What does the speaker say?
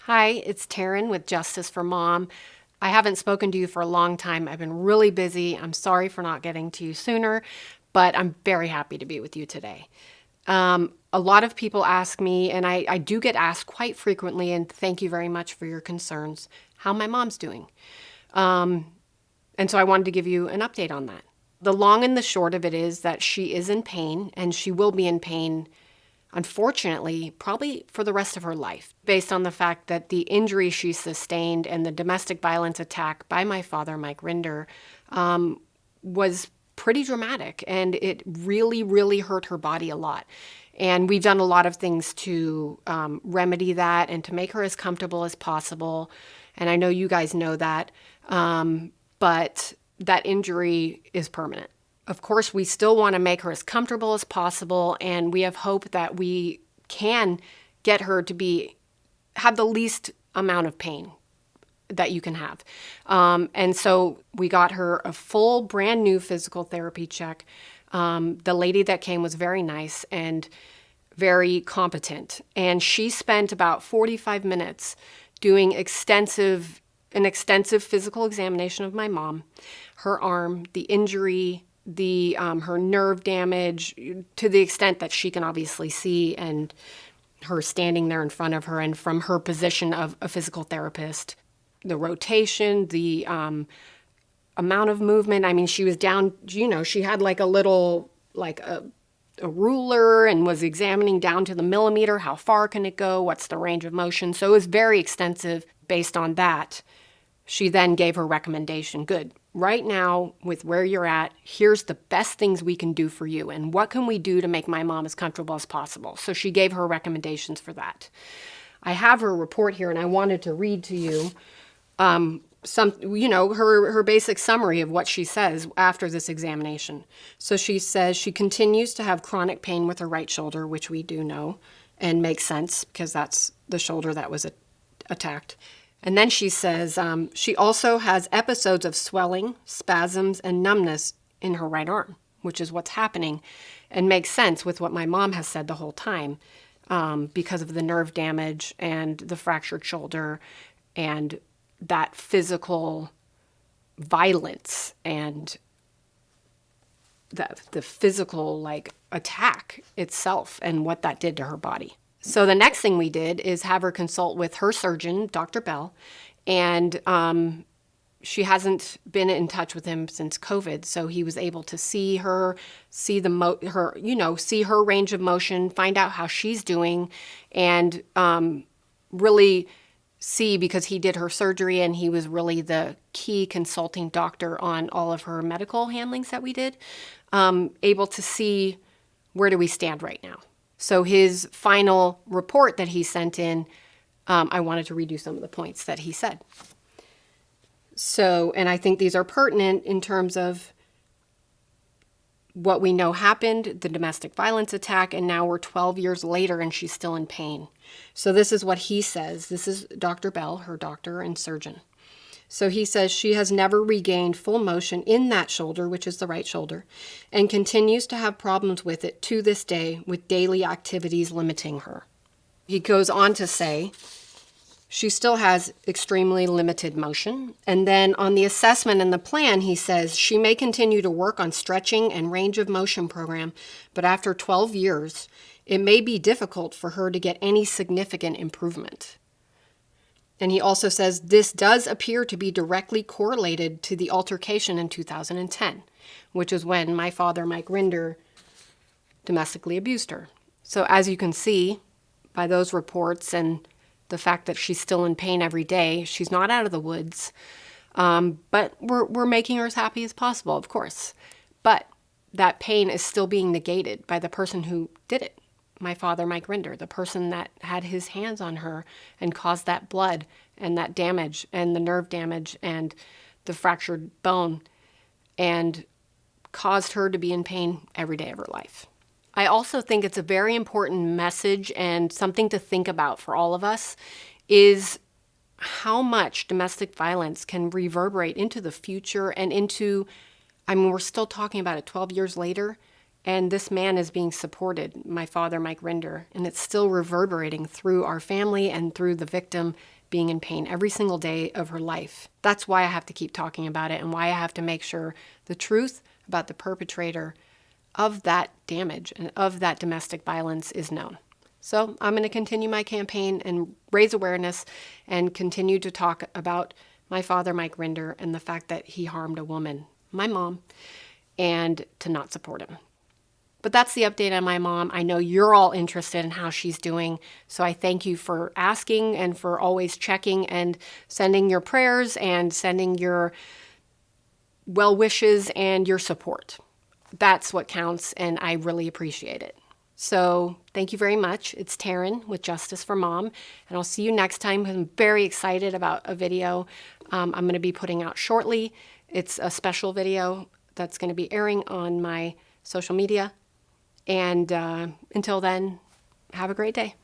Hi, it's Taryn with Justice for Mom. I haven't spoken to you for a long time. I've been really busy. I'm sorry for not getting to you sooner, but I'm very happy to be with you today. A lot of people ask me, and I do get asked quite frequently, and thank you very much for your concerns, how my mom's doing. And so I wanted to give you an update on that. The long and the short of it is that she is in pain, and she will be in pain, unfortunately, probably for the rest of her life, based on the fact that the injury she sustained and the domestic violence attack by my father, Mike Rinder, was pretty dramatic, and it really, really hurt her body a lot. And we've done a lot of things to remedy that and to make her as comfortable as possible. And I know you guys know that, but that injury is permanent. Of course, we still want to make her as comfortable as possible, and we have hope that we can get her to have the least amount of pain that you can have. And so we got her a full brand new physical therapy check. The lady that came was very nice and very competent, and she spent about 45 minutes doing an extensive physical examination of my mom, her arm, the injury, her nerve damage, to the extent that she can obviously see, and her standing there in front of her, and from her position of a physical therapist, the rotation, the amount of movement. I mean, she was down, she had like a little, like a ruler, and was examining down to the millimeter, how far can it go, what's the range of motion. So it was very extensive. Based on that, she then gave her recommendation. Good. Right now, with where you're at, here's the best things we can do for you, and what can we do to make my mom as comfortable as possible. So she gave her recommendations for that. I have her report here, and I wanted to read to you her basic summary of what she says after this examination. So she says she continues to have chronic pain with her right shoulder, which we do know and makes sense because that's the shoulder that was attacked. And then she says she also has episodes of swelling, spasms, and numbness in her right arm, which is what's happening, and makes sense with what my mom has said the whole time, because of the nerve damage and the fractured shoulder and that physical violence and the physical attack itself and what that did to her body. So the next thing we did is have her consult with her surgeon, Dr. Bell, and she hasn't been in touch with him since COVID. So he was able to see her, see her range of motion, find out how she's doing, and really see, because he did her surgery and he was really the key consulting doctor on all of her medical handlings that we did, able to see where do we stand right now. So his final report that he sent in, I wanted to read you some of the points that he said. So, and I think these are pertinent in terms of what we know happened, the domestic violence attack, and now we're 12 years later and she's still in pain. So this is what he says. This is Dr. Bell, her doctor and surgeon. So he says she has never regained full motion in that shoulder, which is the right shoulder, and continues to have problems with it to this day, with daily activities limiting her. He goes on to say she still has extremely limited motion. And then on the assessment and the plan, he says she may continue to work on stretching and range of motion program, but after 12 years, it may be difficult for her to get any significant improvement. And he also says this does appear to be directly correlated to the altercation in 2010, which is when my father, Mike Rinder, domestically abused her. So as you can see by those reports and the fact that she's still in pain every day, she's not out of the woods, but we're making her as happy as possible, of course. But that pain is still being negated by the person who did it. My father, Mike Rinder, the person that had his hands on her and caused that blood and that damage and the nerve damage and the fractured bone and caused her to be in pain every day of her life. I also think it's a very important message and something to think about for all of us is how much domestic violence can reverberate into the future and we're still talking about it 12 years later, And this man is being supported, my father, Mike Rinder, and it's still reverberating through our family and through the victim being in pain every single day of her life. That's why I have to keep talking about it and why I have to make sure the truth about the perpetrator of that damage and of that domestic violence is known. So I'm going to continue my campaign and raise awareness and continue to talk about my father, Mike Rinder, and the fact that he harmed a woman, my mom, and to not support him. But that's the update on my mom. I know you're all interested in how she's doing, so I thank you for asking and for always checking and sending your prayers and sending your well wishes and your support. That's what counts, and I really appreciate it. So thank you very much. It's Taryn with Justice for Mom, and I'll see you next time. I'm very excited about a video I'm going to be putting out shortly. It's a special video that's going to be airing on my social media. And until then, have a great day.